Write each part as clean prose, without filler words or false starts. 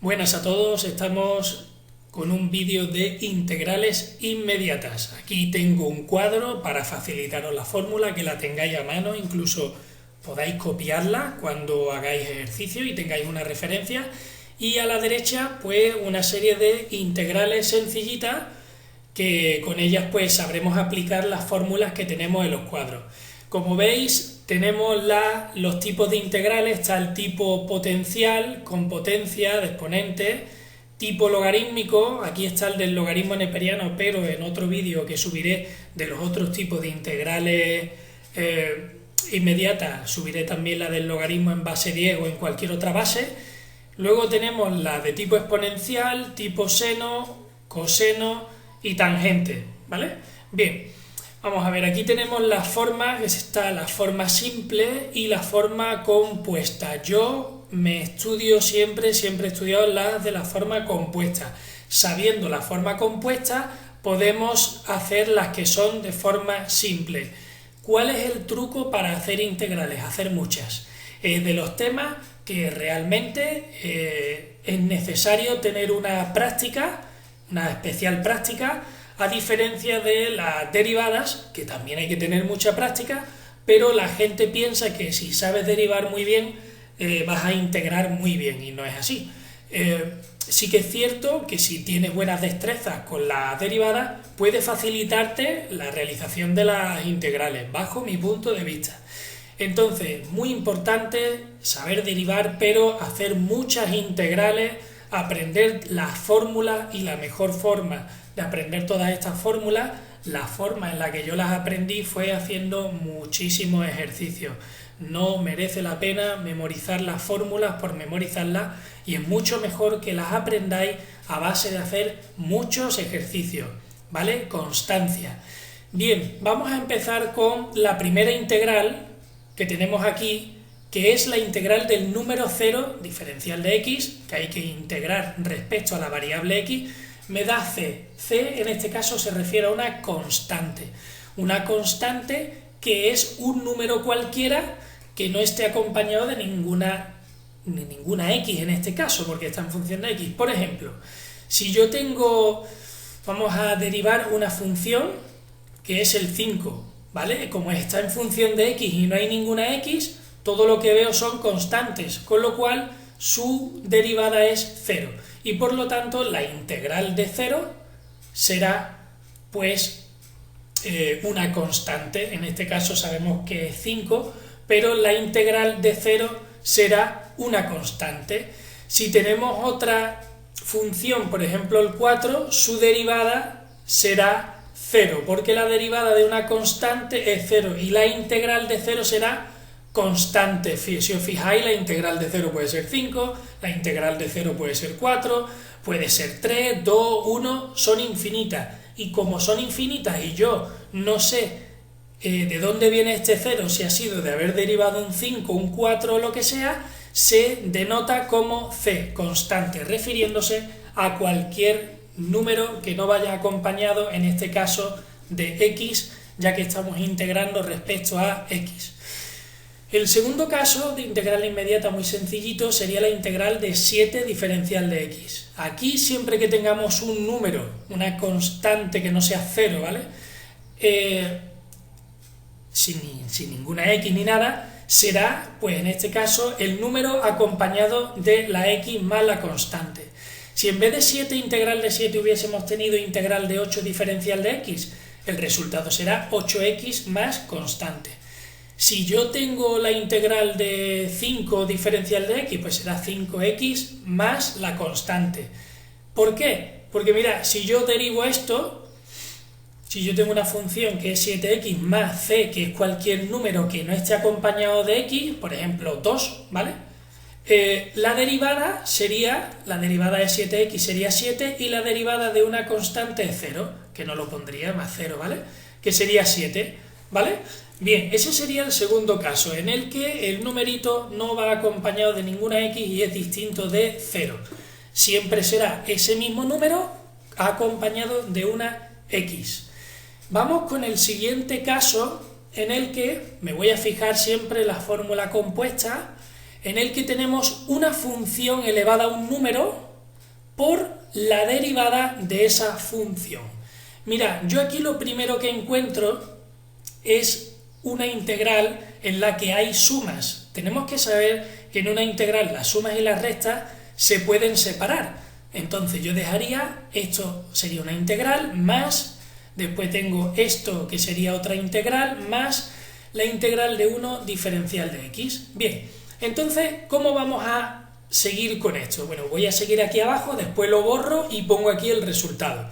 Buenas a todos, estamos con un vídeo de integrales inmediatas. Aquí tengo un cuadro para facilitaros la fórmula, que la tengáis a mano, incluso podáis copiarla cuando hagáis ejercicio y tengáis una referencia. Y a la derecha, pues una serie de integrales sencillitas que con ellas pues sabremos aplicar las fórmulas que tenemos en los cuadros. Como veis, tenemos los tipos de integrales. Está el tipo potencial, con potencia, de exponente, tipo logarítmico. Aquí está el del logaritmo neperiano, pero en otro vídeo que subiré de los otros tipos de integrales inmediatas, subiré también la del logaritmo en base 10 o en cualquier otra base. Luego tenemos la de tipo exponencial, tipo seno, coseno y tangente, ¿vale? Bien, vamos a ver, aquí tenemos las formas, está la forma simple y la forma compuesta. Yo me estudio siempre he estudiado las de la forma compuesta. Sabiendo la forma compuesta, podemos hacer las que son de forma simple. ¿Cuál es el truco para hacer integrales? Hacer muchas. De los temas que realmente es necesario tener una práctica, una especial práctica, a diferencia de las derivadas, que también hay que tener mucha práctica, pero la gente piensa que si sabes derivar muy bien, vas a integrar muy bien, y no es así. Sí que es cierto que si tienes buenas destrezas con las derivadas, puede facilitarte la realización de las integrales, bajo mi punto de vista. Entonces, muy importante saber derivar, pero hacer muchas integrales, aprender las fórmulas, y la mejor forma de aprender todas estas fórmulas, la forma en la que yo las aprendí fue haciendo muchísimos ejercicios. No merece la pena memorizar las fórmulas por memorizarlas, y es mucho mejor que las aprendáis a base de hacer muchos ejercicios, ¿vale? Constancia. Bien, vamos a empezar con la primera integral que tenemos aquí, que es la integral del número 0 diferencial de x, que hay que integrar respecto a la variable x, me da c. C en este caso se refiere a una constante que es un número cualquiera que no esté acompañado de ninguna x en este caso, porque está en función de x. Por ejemplo, si yo vamos a derivar una función que es el 5, ¿vale? Como está en función de x y no hay ninguna x, todo lo que veo son constantes, con lo cual su derivada es 0. Y por lo tanto la integral de 0 será pues una constante. En este caso sabemos que es 5, pero la integral de 0 será una constante. Si tenemos otra función, por ejemplo el 4, su derivada será 0, porque la derivada de una constante es 0 y la integral de 0 será constante. Si os fijáis, la integral de 0 puede ser 5, la integral de 0 puede ser 4, puede ser 3, 2, 1, son infinitas. Y como son infinitas y yo no sé de dónde viene este 0, si ha sido de haber derivado un 5, un 4 o lo que sea, se denota como c, constante, refiriéndose a cualquier número que no vaya acompañado, en este caso, de x, ya que estamos integrando respecto a x. El segundo caso de integral inmediata muy sencillito sería la integral de 7 diferencial de x. Aquí, siempre que tengamos un número, una constante que no sea 0, ¿vale? Sin ninguna x ni nada, será, pues en este caso, el número acompañado de la x más la constante. Si en vez de 7 integral de 7 hubiésemos tenido integral de 8 diferencial de x, el resultado será 8x más constante. Si yo tengo la integral de 5 diferencial de x, pues será 5x más la constante. ¿Por qué? Porque mira, si yo derivo esto, si yo tengo una función que es 7x más c, que es cualquier número que no esté acompañado de x, por ejemplo 2, ¿vale? La derivada de 7x sería 7, y la derivada de una constante es 0, que no lo pondría más 0, ¿vale? Que sería 7, ¿vale? Bien, ese sería el segundo caso, en el que el numerito no va acompañado de ninguna x y es distinto de 0. Siempre será ese mismo número acompañado de una x. Vamos con el siguiente caso, en el que me voy a fijar siempre en la fórmula compuesta, en el que tenemos una función elevada a un número, por la derivada de esa función. Mira, yo aquí lo primero que encuentro es una integral en la que hay sumas. Tenemos que saber que en una integral las sumas y las restas se pueden separar. Entonces yo dejaría, esto sería una integral, más, después tengo esto que sería otra integral, más la integral de 1 diferencial de x. Bien, entonces, ¿cómo vamos a seguir con esto? Bueno, voy a seguir aquí abajo, después lo borro y pongo aquí el resultado.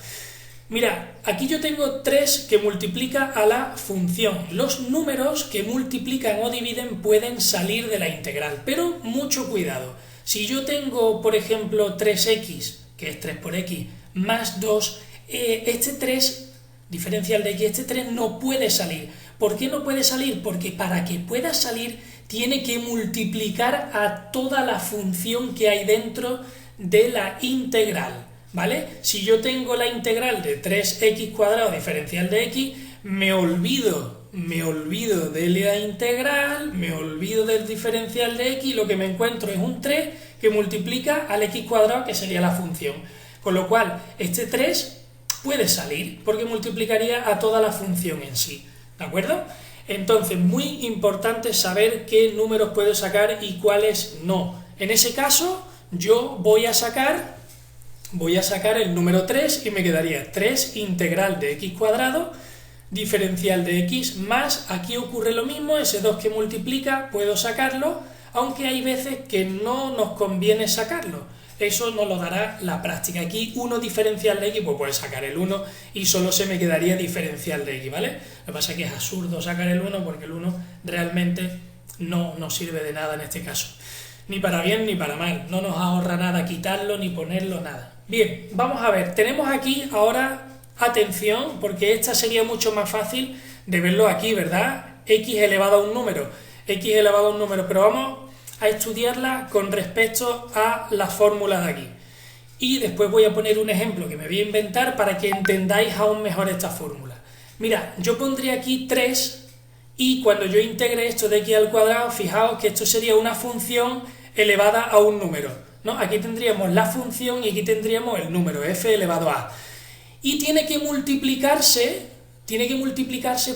Mira, aquí yo tengo 3 que multiplica a la función. Los números que multiplican o dividen pueden salir de la integral, pero mucho cuidado. Si yo tengo, por ejemplo, 3x, que es 3 por x, más 2, este 3, diferencial de x, este 3 no puede salir. ¿Por qué no puede salir? Porque para que pueda salir tiene que multiplicar a toda la función que hay dentro de la integral, ¿vale? Si yo tengo la integral de 3x² diferencial de x, me olvido de la integral, me olvido del diferencial de x, lo que me encuentro es un 3 que multiplica al x², que sería la función. Con lo cual, este 3 puede salir, porque multiplicaría a toda la función en sí, ¿de acuerdo? Entonces, muy importante saber qué números puedo sacar y cuáles no. En ese caso, yo voy a sacar el número 3 y me quedaría 3 integral de x² diferencial de x más, aquí ocurre lo mismo, ese 2 que multiplica puedo sacarlo, aunque hay veces que no nos conviene sacarlo, eso nos lo dará la práctica. Aquí 1 diferencial de x, pues puedo sacar el 1 y solo se me quedaría diferencial de x, ¿vale? Lo que pasa es que es absurdo sacar el 1 porque el 1 realmente no nos sirve de nada en este caso, ni para bien ni para mal, no nos ahorra nada quitarlo ni ponerlo, nada. Bien, vamos a ver, tenemos aquí ahora, atención, porque esta sería mucho más fácil de verlo aquí, ¿verdad? X elevado a un número, pero vamos a estudiarla con respecto a la fórmula de aquí. Y después voy a poner un ejemplo que me voy a inventar para que entendáis aún mejor esta fórmula. Mira, yo pondría aquí 3 y cuando yo integre esto de x², fijaos que esto sería una función elevada a un número, ¿no? Aquí tendríamos la función y aquí tendríamos el número, f elevado a. Y tiene que multiplicarse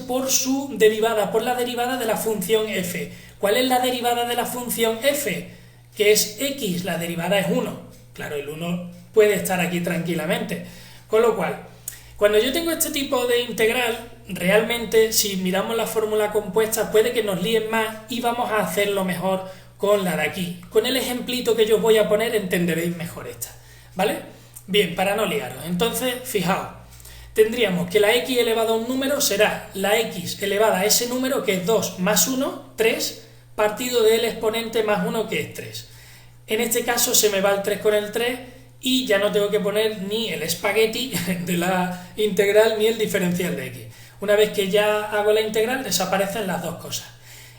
por su derivada, por la derivada de la función f. ¿Cuál es la derivada de la función f? Que es x, la derivada es 1. Claro, el 1 puede estar aquí tranquilamente. Con lo cual, cuando yo tengo este tipo de integral, realmente si miramos la fórmula compuesta puede que nos líen más y vamos a hacerlo mejor con la de aquí. Con el ejemplito que yo os voy a poner entenderéis mejor esta, ¿vale? Bien, para no liaros. Entonces, fijaos, tendríamos que la x elevada a un número será la x elevada a ese número, que es 2 más 1, 3, partido del exponente más 1, que es 3. En este caso se me va el 3 con el 3 y ya no tengo que poner ni el espagueti de la integral ni el diferencial de x. Una vez que ya hago la integral desaparecen las dos cosas.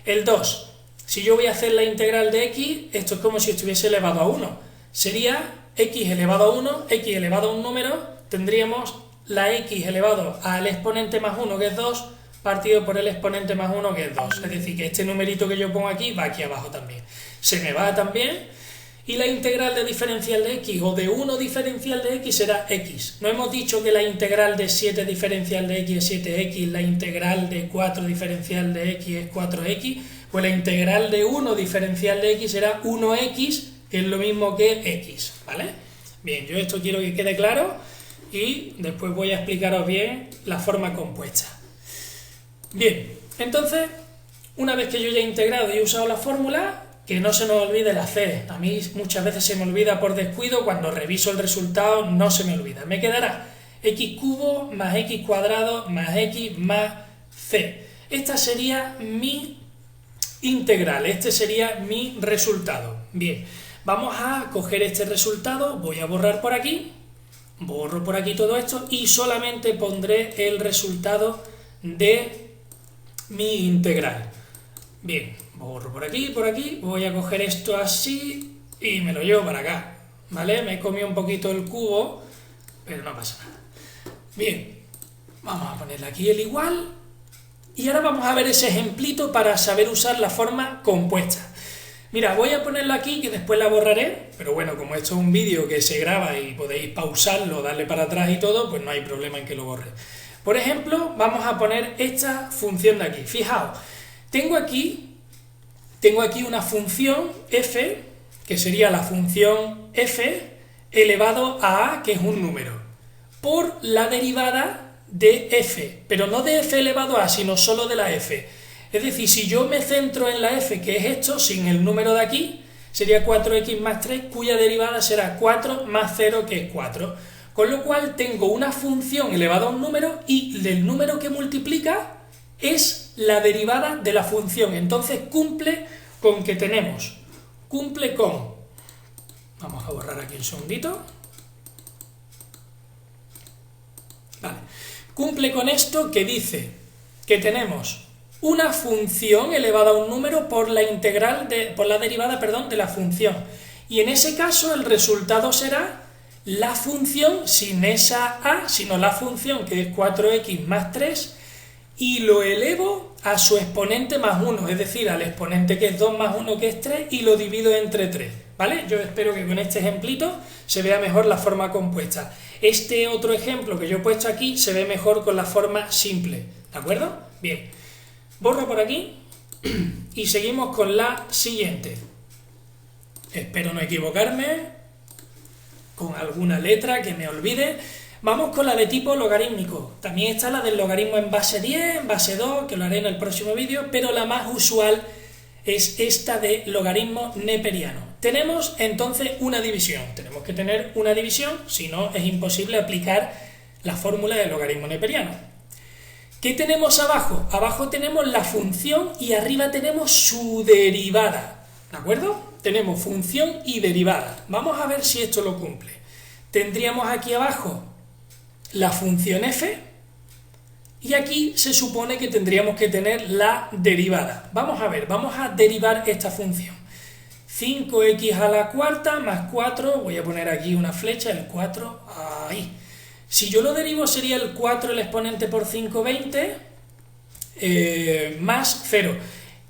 El 2, si yo voy a hacer la integral de x, esto es como si estuviese elevado a 1. Sería x elevado a 1, x elevado a un número, tendríamos la x elevado al exponente más 1, que es 2, partido por el exponente más 1, que es 2. Es decir, que este numerito que yo pongo aquí va aquí abajo también. Se me va también. Y la integral de diferencial de x, o de 1 diferencial de x, será x. ¿No hemos dicho que la integral de 7 diferencial de x es 7x, la integral de 4 diferencial de x es 4x? Pues la integral de 1 diferencial de x será 1x, que es lo mismo que x, ¿vale? Bien, yo esto quiero que quede claro y después voy a explicaros bien la forma compuesta. Bien, entonces, una vez que yo ya he integrado y he usado la fórmula, que no se nos olvide la c. A mí muchas veces se me olvida por descuido, cuando reviso el resultado no se me olvida. Me quedará x³ más x² más x más c. Esta sería mi integral, este sería mi resultado. Bien, vamos a coger este resultado, voy a borrar por aquí, borro por aquí todo esto y solamente pondré el resultado de mi integral. Bien, borro por aquí, voy a coger esto así y me lo llevo para acá, ¿vale? Me he comido un poquito el cubo, pero no pasa nada. Bien, vamos a ponerle aquí el igual y ahora vamos a ver ese ejemplito para saber usar la forma compuesta. Mira, voy a ponerla aquí, que después la borraré, pero bueno, como esto es un vídeo que se graba y podéis pausarlo, darle para atrás y todo, pues no hay problema en que lo borre. Por ejemplo, vamos a poner esta función de aquí. Fijaos, tengo aquí una función f, que sería la función f elevado a a, que es un número, por la derivada de f, pero no de f elevado a, sino solo de la f. Es decir, si yo me centro en la f, que es esto, sin el número de aquí, sería 4x más 3, cuya derivada será 4 más 0, que es 4. Con lo cual tengo una función elevada a un número y del número que multiplica es la derivada de la función. Entonces cumple con que tenemos, vamos a borrar aquí un segundito. Vale. Cumple con esto que dice que tenemos una función elevada a un número por la derivada de la función. Y en ese caso el resultado será la función sin esa a, sino la función que es 4x más 3, y lo elevo a su exponente más 1, es decir, al exponente que es 2 más 1, que es 3, y lo divido entre 3. ¿Vale? Yo espero que con este ejemplito se vea mejor la forma compuesta. Este otro ejemplo que yo he puesto aquí se ve mejor con la forma simple. ¿De acuerdo? Bien. Borro por aquí y seguimos con la siguiente. Espero no equivocarme con alguna letra que me olvide. Vamos con la de tipo logarítmico. También está la del logaritmo en base 10, en base 2, que lo haré en el próximo vídeo, pero la más usual es esta de logaritmo neperiano. Tenemos entonces una división. Tenemos que tener una división, si no es imposible aplicar la fórmula del logaritmo neperiano. ¿Qué tenemos abajo? Abajo tenemos la función y arriba tenemos su derivada. ¿De acuerdo? Tenemos función y derivada. Vamos a ver si esto lo cumple. Tendríamos aquí abajo la función f y aquí se supone que tendríamos que tener la derivada. Vamos a ver, vamos a derivar esta función. 5x a la cuarta más 4, voy a poner aquí una flecha, el 4, ahí. Si yo lo derivo sería el 4 el exponente por 5, 20, más 0.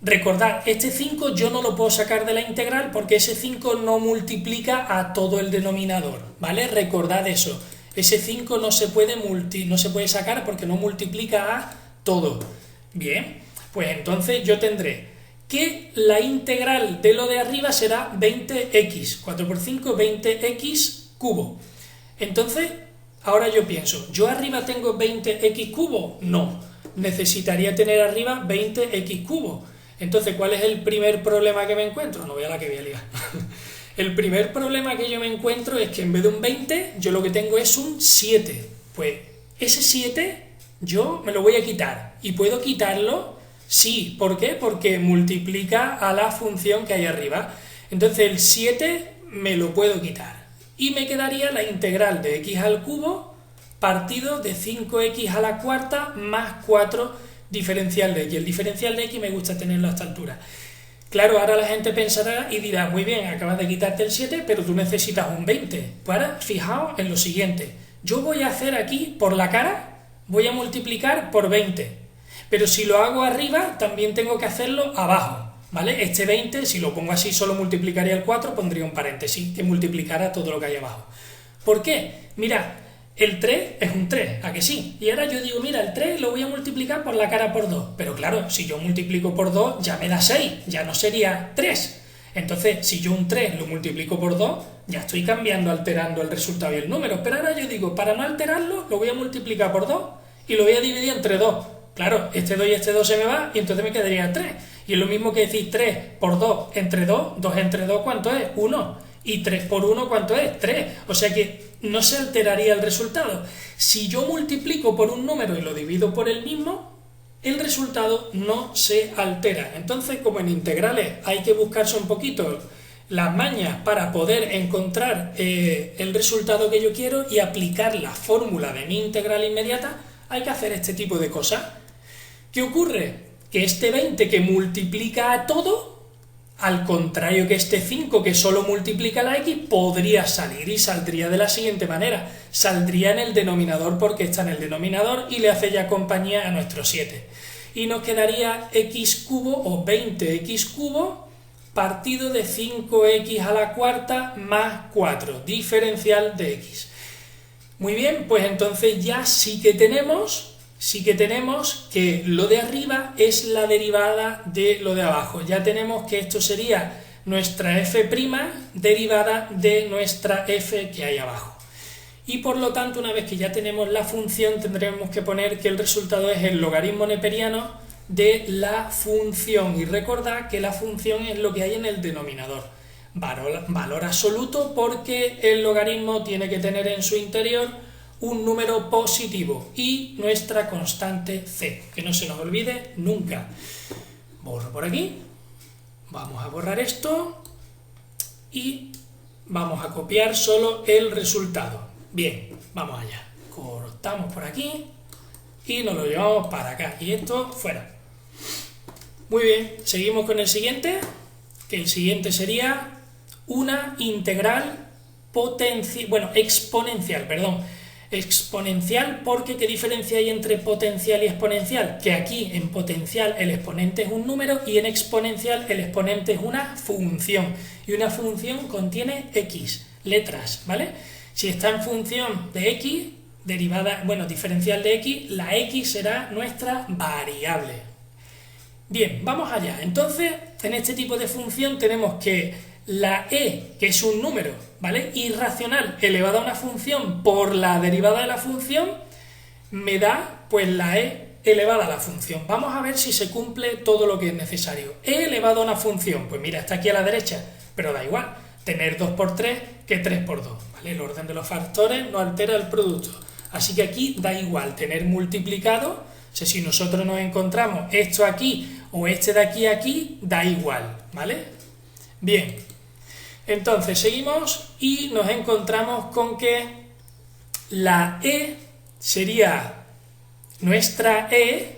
Recordad, este 5 yo no lo puedo sacar de la integral porque ese 5 no multiplica a todo el denominador, ¿vale? Recordad eso. Ese 5 no se puede sacar porque no multiplica a todo. Bien, pues entonces yo tendré que la integral de lo de arriba será 20x. 4 por 5, 20x cubo. Entonces, ahora yo pienso, ¿yo arriba tengo 20x cubo? No, necesitaría tener arriba 20x cubo. Entonces, ¿cuál es el primer problema que me encuentro? No, vea la que voy a liar. El primer problema que yo me encuentro es que en vez de un 20, yo lo que tengo es un 7. Pues ese 7 yo me lo voy a quitar. ¿Y puedo quitarlo? Sí. ¿Por qué? Porque multiplica a la función que hay arriba. Entonces el 7 me lo puedo quitar. Y me quedaría la integral de x al cubo partido de 5x a la cuarta más 4 diferencial de x. El diferencial de x me gusta tenerlo a esta altura. Claro, ahora la gente pensará y dirá, muy bien, acabas de quitarte el 7, pero tú necesitas un 20. Pues ahora, fijaos en lo siguiente. Yo voy a hacer aquí, por la cara, voy a multiplicar por 20. Pero si lo hago arriba, también tengo que hacerlo abajo, ¿vale? Este 20, si lo pongo así, solo multiplicaría el 4, pondría un paréntesis que multiplicara todo lo que hay abajo. ¿Por qué? Mira, el 3 es un 3, ¿a que sí? Y ahora yo digo, mira, el 3 lo voy a multiplicar por la cara por 2. Pero claro, si yo multiplico por 2, ya me da 6, ya no sería 3. Entonces, si yo un 3 lo multiplico por 2, ya estoy alterando el resultado y el número. Pero ahora yo digo, para no alterarlo, lo voy a multiplicar por 2 y lo voy a dividir entre 2. Claro, este 2 y este 2 se me va y entonces me quedaría 3. Y es lo mismo que decir 3 por 2 entre 2, 2 entre 2, ¿cuánto es? 1. Y 3 por 1, ¿cuánto es? 3. O sea que no se alteraría el resultado. Si yo multiplico por un número y lo divido por el mismo, el resultado no se altera. Entonces, como en integrales hay que buscarse un poquito las mañas para poder encontrar el resultado que yo quiero y aplicar la fórmula de mi integral inmediata, hay que hacer este tipo de cosas. ¿Qué ocurre? Que este 20 que multiplica a todo, al contrario que este 5 que solo multiplica la x, podría salir y saldría de la siguiente manera. Saldría en el denominador porque está en el denominador y le hace ya compañía a nuestro 7. Y nos quedaría x cubo o 20x cubo partido de 5x a la cuarta más 4, diferencial de x. Muy bien, pues entonces ya sí que tenemos que lo de arriba es la derivada de lo de abajo. Ya tenemos que esto sería nuestra f' derivada de nuestra f que hay abajo. Y por lo tanto, una vez que ya tenemos la función, tendremos que poner que el resultado es el logaritmo neperiano de la función. Y recordad que la función es lo que hay en el denominador. Valor absoluto, porque el logaritmo tiene que tener en su interior un número positivo y nuestra constante c, que no se nos olvide nunca. Borro por aquí, vamos a borrar esto y vamos a copiar solo el resultado. Bien, vamos allá, cortamos por aquí y nos lo llevamos para acá y esto fuera. Muy bien, seguimos con el siguiente, que el siguiente sería una integral exponencial, porque ¿qué diferencia hay entre potencial y exponencial? Que aquí en potencial el exponente es un número y en exponencial el exponente es una función, y una función contiene x, letras, ¿vale? Si está en función de x, diferencial de x, la x será nuestra variable. Bien, vamos allá. Entonces, en este tipo de función tenemos que la e, que es un número, ¿vale?, irracional elevado a una función por la derivada de la función, me da pues la e elevada a la función. Vamos a ver si se cumple todo lo que es necesario. E elevado a una función, pues mira, está aquí a la derecha, pero da igual, tener 2 por 3 que 3 por 2, ¿vale? El orden de los factores no altera el producto. Así que aquí da igual tener multiplicado, o sea, si nosotros nos encontramos esto aquí o este de aquí a aquí, da igual, ¿vale? Bien, entonces seguimos y nos encontramos con que la e sería nuestra e,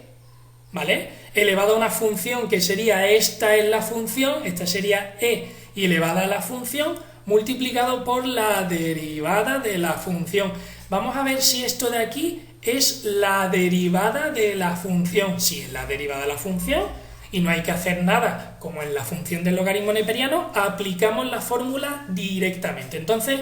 ¿vale?, elevada a una función que sería esta es la función, esta sería e y elevada a la función, multiplicado por la derivada de la función. Vamos a ver si esto de aquí es la derivada de la función. Si es la derivada de la función y no hay que hacer nada, como en la función del logaritmo neperiano, aplicamos la fórmula directamente. Entonces,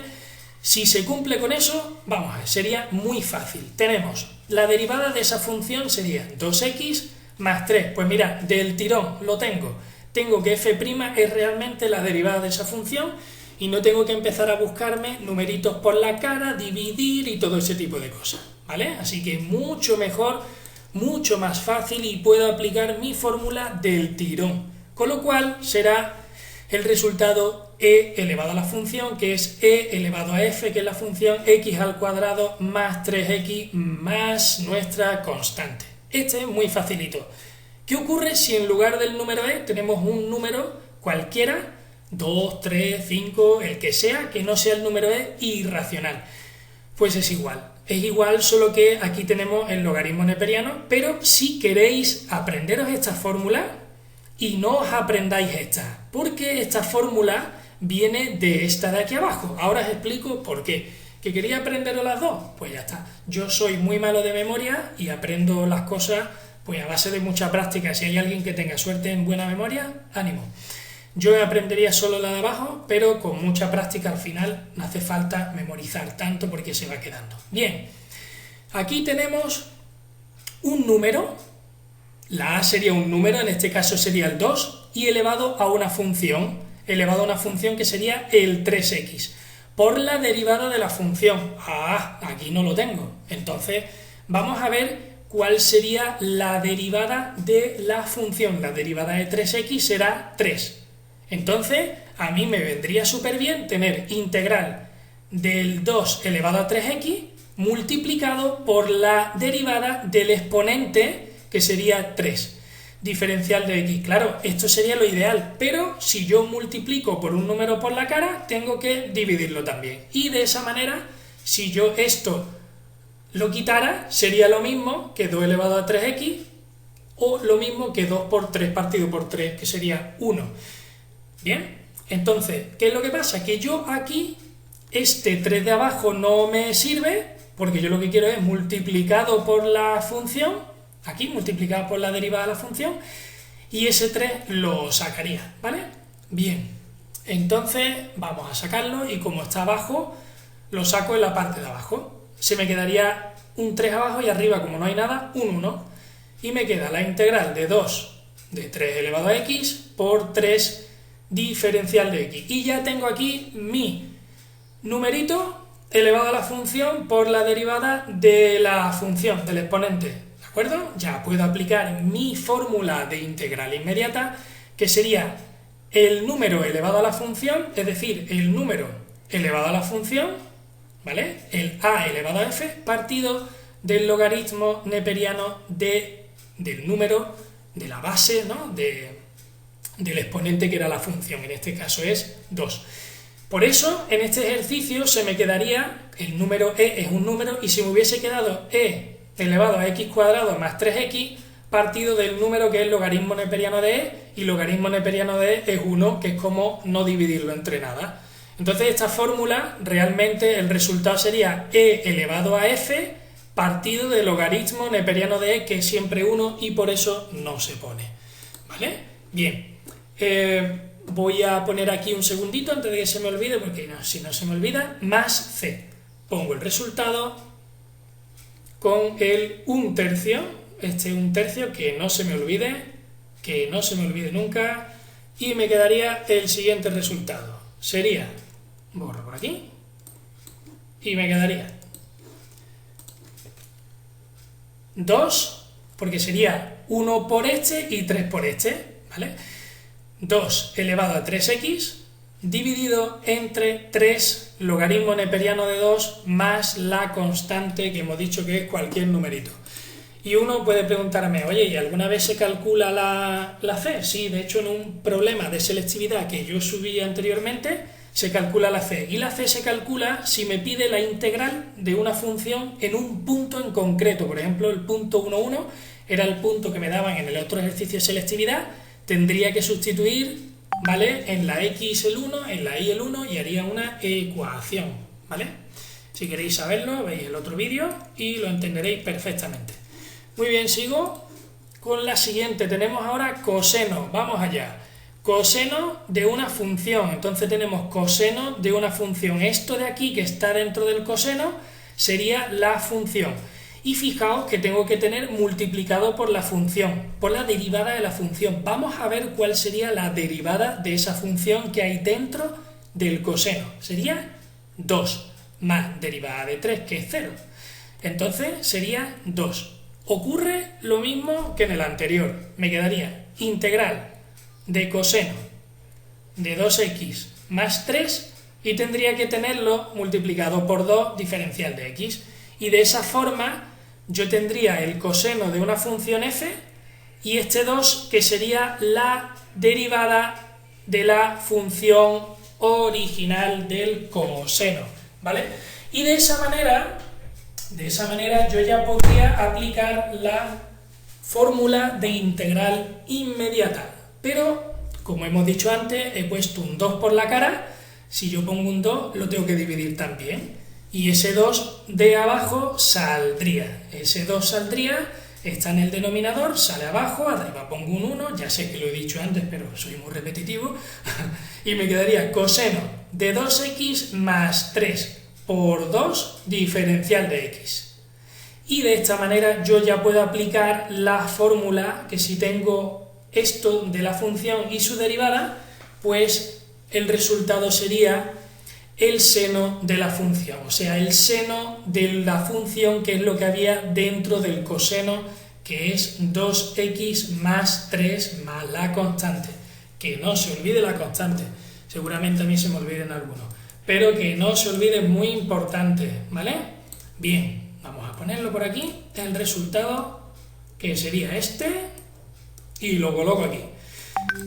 si se cumple con eso, vamos a ver, sería muy fácil. Tenemos la derivada de esa función sería 2x más 3. Pues mira, del tirón lo tengo. Tengo que f' es realmente la derivada de esa función y no tengo que empezar a buscarme numeritos por la cara, dividir y todo ese tipo de cosas, ¿vale? Así que mucho mejor, mucho más fácil y puedo aplicar mi fórmula del tirón. Con lo cual será el resultado e elevado a la función, que es e elevado a f, que es la función x al cuadrado más 3x más nuestra constante. Este es muy facilito. ¿Qué ocurre si en lugar del número e tenemos un número cualquiera, 2, 3, 5, el que sea, que no sea el número e irracional? Pues es igual, solo que aquí tenemos el logaritmo neperiano, pero si queréis aprenderos esta fórmula y no os aprendáis esta, porque esta fórmula viene de esta de aquí abajo. Ahora os explico por qué. ¿Que quería aprenderos las dos? Pues ya está. Yo soy muy malo de memoria y aprendo las cosas pues a base de mucha práctica. Si hay alguien que tenga suerte en buena memoria, ánimo. Yo aprendería solo la de abajo, pero con mucha práctica al final no hace falta memorizar tanto porque se va quedando. Bien, aquí tenemos un número, la a sería un número, en este caso sería el 2, y elevado a una función que sería el 3x, por la derivada de la función. Aquí no lo tengo. Entonces, vamos a ver cuál sería la derivada de la función. La derivada de 3x será 3. Entonces, a mí me vendría súper bien tener integral del 2 elevado a 3x multiplicado por la derivada del exponente, que sería 3, diferencial de x. Claro, esto sería lo ideal, pero si yo multiplico por un número por la cara, tengo que dividirlo también. Y de esa manera, si yo esto lo quitara, sería lo mismo que 2 elevado a 3x, o lo mismo que 2 por 3 partido por 3, que sería 1. Bien, entonces, ¿qué es lo que pasa? Que yo aquí, este 3 de abajo no me sirve, porque yo lo que quiero es multiplicado por la función, aquí multiplicado por la derivada de la función, y ese 3 lo sacaría, ¿vale? Bien, entonces vamos a sacarlo y como está abajo, lo saco en la parte de abajo. Se me quedaría un 3 abajo y arriba, como no hay nada, un 1. Y me queda la integral de 2 de 3 elevado a x por 3 diferencial de x. Y ya tengo aquí mi numerito elevado a la función por la derivada de la función, del exponente. ¿De acuerdo? Ya puedo aplicar mi fórmula de integral inmediata, que sería el número elevado a la función, es decir, el número elevado a la función, ¿vale? El a elevado a f partido del logaritmo neperiano del número, de la base, ¿no? del exponente que era la función, en este caso es 2. Por eso, en este ejercicio se me quedaría, el número e es un número, y si me hubiese quedado e elevado a x cuadrado más 3x, partido del número que es logaritmo neperiano de e, y logaritmo neperiano de e es 1, que es como no dividirlo entre nada. Entonces esta fórmula, realmente el resultado sería e elevado a f partido del logaritmo neperiano de e, que es siempre 1, y por eso no se pone. ¿Vale? Bien. Voy a poner aquí un segundito antes de que se me olvide, porque si no se me olvida, más c. Pongo el resultado con el 1/3, este 1/3, que no se me olvide nunca, y me quedaría el siguiente resultado. Sería, borro por aquí, y me quedaría 2, porque sería 1 por este y 3 por este, ¿vale? 2 elevado a 3x dividido entre 3 logaritmo neperiano de 2 más la constante que hemos dicho que es cualquier numerito. Y uno puede preguntarme, oye, ¿y alguna vez se calcula la c? Sí, de hecho en un problema de selectividad que yo subí anteriormente se calcula la c. Y la c se calcula si me pide la integral de una función en un punto en concreto. Por ejemplo, el punto 1, 1 era el punto que me daban en el otro ejercicio de selectividad. Tendría que sustituir, ¿vale?, en la x el 1, en la y el 1, y haría una ecuación, ¿vale? Si queréis saberlo, veis el otro vídeo y lo entenderéis perfectamente. Muy bien, sigo con la siguiente. Tenemos ahora coseno, vamos allá. Coseno de una función, entonces tenemos coseno de una función. Esto de aquí que está dentro del coseno sería la función. Y fijaos que tengo que tener multiplicado por la función, por la derivada de la función. Vamos a ver cuál sería la derivada de esa función que hay dentro del coseno. Sería 2 más derivada de 3, que es 0. Entonces sería 2. Ocurre lo mismo que en el anterior. Me quedaría integral de coseno de 2x más 3 y tendría que tenerlo multiplicado por 2 diferencial de x. Y de esa forma yo tendría el coseno de una función f y este 2 que sería la derivada de la función original del coseno, ¿vale? Y de esa manera yo ya podría aplicar la fórmula de integral inmediata. Pero, como hemos dicho antes, he puesto un 2 por la cara. Si yo pongo un 2, lo tengo que dividir también. Y ese 2 de abajo saldría. Ese 2 saldría, está en el denominador, sale abajo, arriba pongo un 1, ya sé que lo he dicho antes, pero soy muy repetitivo, y me quedaría coseno de 2x más 3 por 2 diferencial de x. Y de esta manera yo ya puedo aplicar la fórmula que si tengo esto de la función y su derivada, pues el resultado sería el seno de la función, o sea, el seno de la función, que es lo que había dentro del coseno, que es 2x más 3 más la constante. Que no se olvide la constante, seguramente a mí se me olviden algunos, pero que no se olvide, es muy importante, ¿vale? Bien, vamos a ponerlo por aquí, el resultado, que sería este, y lo coloco aquí.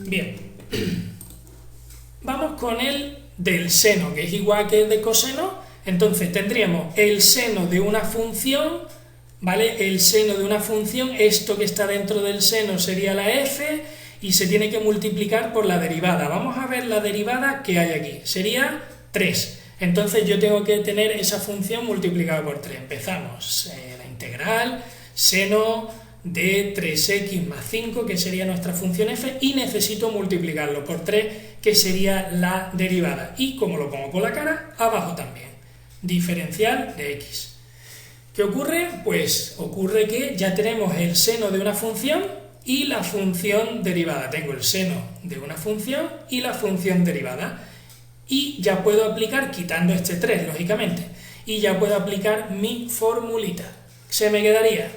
Bien, vamos con el del seno, que es igual que el de coseno. Entonces tendríamos el seno de una función, ¿vale? El seno de una función, esto que está dentro del seno sería la f, y se tiene que multiplicar por la derivada. Vamos a ver la derivada que hay aquí, sería 3. Entonces yo tengo que tener esa función multiplicada por 3. Empezamos, la integral, seno de 3x más 5, que sería nuestra función f, y necesito multiplicarlo por 3, que sería la derivada. Y como lo pongo por la cara, abajo también. Diferencial de x. ¿Qué ocurre? Pues ocurre que ya tenemos el seno de una función y la función derivada. Tengo el seno de una función y la función derivada. Y ya puedo aplicar, quitando este 3, lógicamente, y ya puedo aplicar mi formulita. Se me quedaría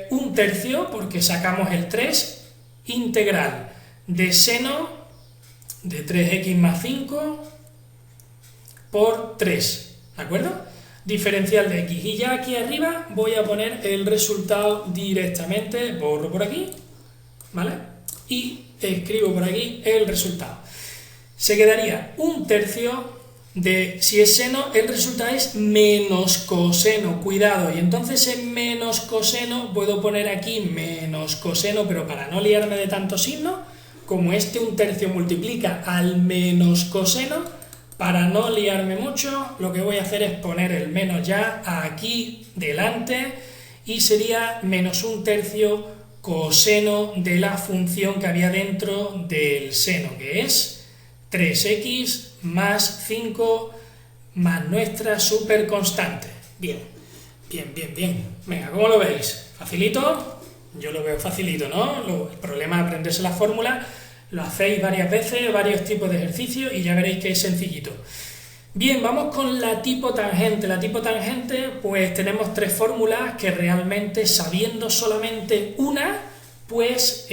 un tercio, porque sacamos el 3, integral de seno de 3x más 5 por 3, ¿de acuerdo? Diferencial de x. Y ya aquí arriba voy a poner el resultado directamente, borro por aquí, ¿vale? Y escribo por aquí el resultado. Se quedaría un tercio de, si es seno, el resultado es menos coseno, cuidado, y entonces en menos coseno puedo poner aquí menos coseno, pero para no liarme de tantos signos, como este un tercio multiplica al menos coseno, para no liarme mucho, lo que voy a hacer es poner el menos ya aquí delante, y sería menos un tercio coseno de la función que había dentro del seno, que es 3x más 5 más nuestra superconstante. Bien, bien, bien, bien. Venga, ¿cómo lo veis? ¿Facilito? Yo lo veo facilito, ¿no? El problema es aprenderse la fórmula, lo hacéis varias veces, varios tipos de ejercicios y ya veréis que es sencillito. Bien, vamos con la tipo tangente. La tipo tangente, pues tenemos tres fórmulas que realmente, sabiendo solamente una, pues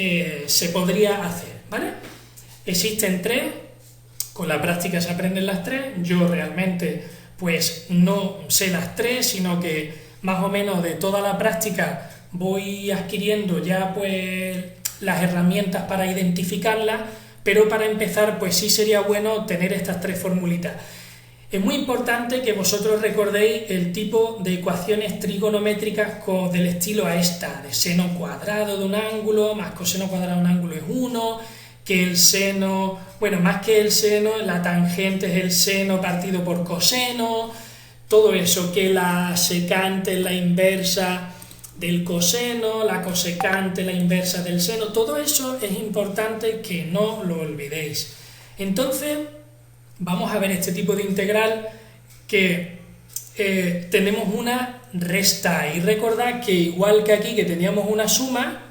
se podría hacer, ¿vale? Existen tres. Con la práctica se aprenden las tres. Yo realmente pues no sé las tres, sino que más o menos de toda la práctica voy adquiriendo ya pues las herramientas para identificarlas, pero para empezar pues sí sería bueno tener estas tres formulitas. Es muy importante que vosotros recordéis el tipo de ecuaciones trigonométricas del estilo a esta, de seno cuadrado de un ángulo más coseno cuadrado de un ángulo es 1, que el seno, bueno, más que el seno, la tangente es el seno partido por coseno, todo eso, que la secante es la inversa del coseno, la cosecante es la inversa del seno, todo eso es importante que no lo olvidéis. Entonces, vamos a ver este tipo de integral que tenemos una resta, y recordad que igual que aquí que teníamos una suma,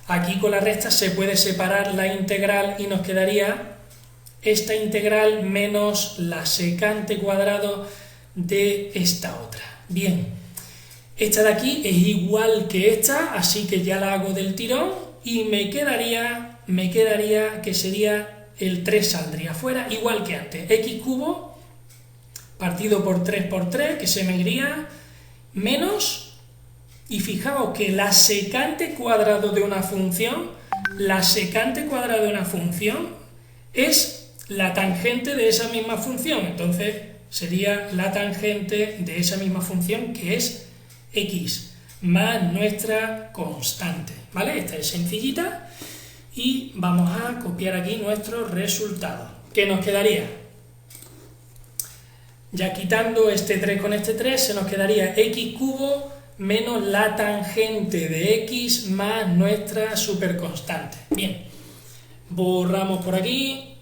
aquí con la resta se puede separar la integral y nos quedaría esta integral menos la secante cuadrado de esta otra. Bien, esta de aquí es igual que esta, así que ya la hago del tirón y me quedaría que sería el 3 saldría fuera, igual que antes, x cubo partido por 3 por 3, que se me iría, menos. Y fijaos que la secante cuadrado de una función, es la tangente de esa misma función. Entonces sería la tangente de esa misma función, que es x, más nuestra constante, ¿vale? Esta es sencillita y vamos a copiar aquí nuestro resultado. ¿Qué nos quedaría? Ya quitando este 3 con este 3, se nos quedaría x cubo menos la tangente de x más nuestra superconstante. Bien, borramos por aquí,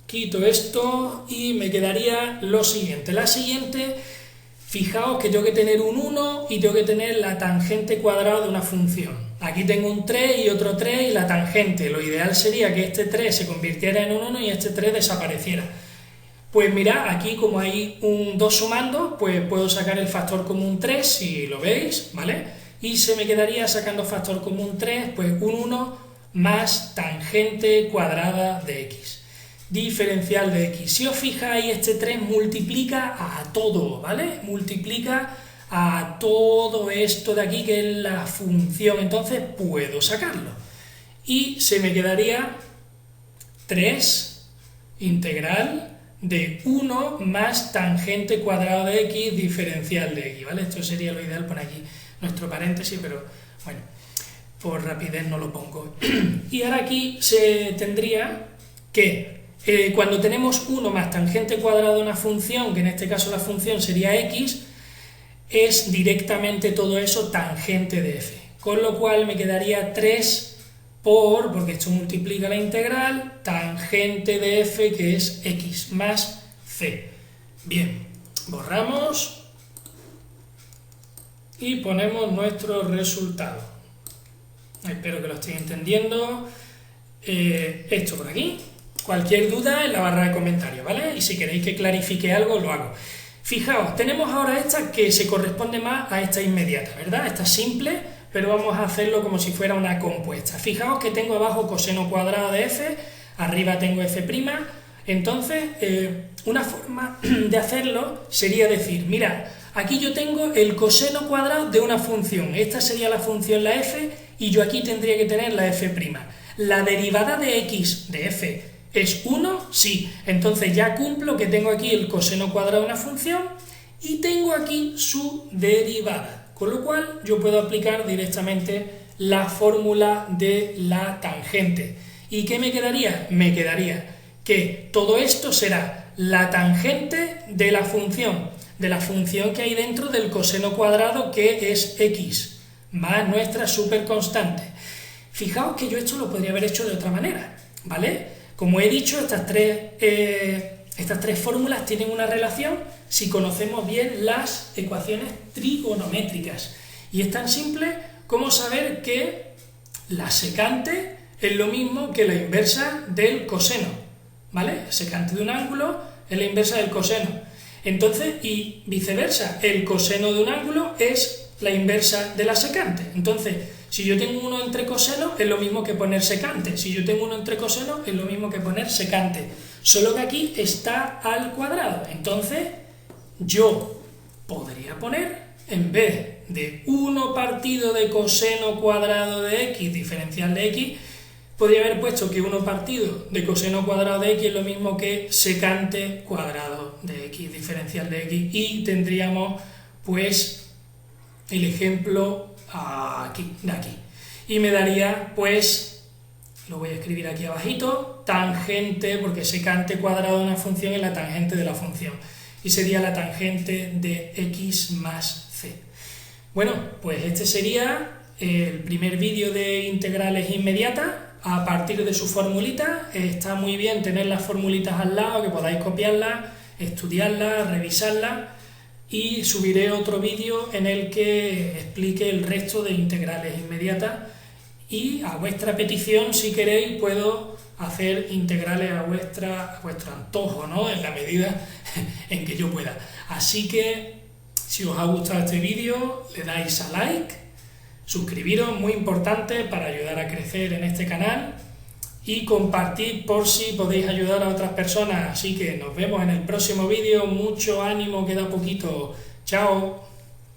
quito esto y me quedaría lo siguiente. La siguiente, fijaos que tengo que tener un 1 y tengo que tener la tangente cuadrada de una función. Aquí tengo un 3 y otro 3 y la tangente. Lo ideal sería que este 3 se convirtiera en un 1 y este 3 desapareciera. Pues mirad, aquí como hay un 2 sumando, pues puedo sacar el factor común 3, si lo veis, ¿vale? Y se me quedaría sacando factor común 3, pues un 1 más tangente cuadrada de x. Diferencial de x. Si os fijáis, este 3 multiplica a todo, ¿vale? Multiplica a todo esto de aquí, que es la función, entonces puedo sacarlo. Y se me quedaría 3 integral de 1 más tangente cuadrada de x diferencial de x, ¿vale? Esto sería lo ideal, poner aquí nuestro paréntesis, pero bueno, por rapidez no lo pongo. Y ahora aquí se tendría que, cuando tenemos 1 más tangente cuadrada de una función, que en este caso la función sería x, es directamente todo eso tangente de f. con lo cual me quedaría 3 porque esto multiplica la integral, tangente de f, que es x más c. Bien, borramos y ponemos nuestro resultado. Espero que lo estéis entendiendo. Esto por aquí. Cualquier duda en la barra de comentarios, ¿vale? Y si queréis que clarifique algo, lo hago. Fijaos, tenemos ahora esta que se corresponde más a esta inmediata, ¿verdad? Esta simple, pero vamos a hacerlo como si fuera una compuesta. Fijaos que tengo abajo coseno cuadrado de f, arriba tengo f'. Entonces, una forma de hacerlo sería decir, mira, aquí yo tengo el coseno cuadrado de una función. Esta sería la función la f y yo aquí tendría que tener la f'. La derivada de x de f ¿es 1? Sí. Entonces ya cumplo que tengo aquí el coseno cuadrado de una función y tengo aquí su derivada. Con lo cual yo puedo aplicar directamente la fórmula de la tangente. ¿Y qué me quedaría? Me quedaría que todo esto será la tangente de la función que hay dentro del coseno cuadrado, que es x, más nuestra superconstante. Fijaos que yo esto lo podría haber hecho de otra manera, ¿vale? Como he dicho, estas tres fórmulas tienen una relación si conocemos bien las ecuaciones trigonométricas. Y es tan simple como saber que la secante es lo mismo que la inversa del coseno, ¿vale? Secante de un ángulo es la inversa del coseno. Entonces, y viceversa, el coseno de un ángulo es la inversa de la secante. Entonces, si yo tengo 1 entre coseno, es lo mismo que poner secante. Si yo tengo 1 entre coseno, es lo mismo que poner secante. Solo que aquí está al cuadrado. Entonces, yo podría poner, en vez de 1 partido de coseno cuadrado de x, diferencial de x, podría haber puesto que 1 partido de coseno cuadrado de x es lo mismo que secante cuadrado de x, diferencial de x. Y tendríamos, pues, el ejemplo de aquí. Y me daría, pues, lo voy a escribir aquí abajito, tangente, porque secante cuadrado de una función es la tangente de la función. Y sería la tangente de x más c. Bueno, pues este sería el primer vídeo de integrales inmediatas a partir de su formulita. Está muy bien tener las formulitas al lado, que podáis copiarlas, estudiarlas, revisarlas. Y subiré otro vídeo en el que explique el resto de integrales inmediatas y a vuestra petición, si queréis, puedo hacer integrales a vuestro antojo, ¿no? En la medida en que yo pueda. Así que, si os ha gustado este vídeo, le dais a like, suscribiros, muy importante para ayudar a crecer en este canal, y compartid por si podéis ayudar a otras personas. Así que nos vemos en el próximo vídeo. Mucho ánimo, queda poquito. Chao.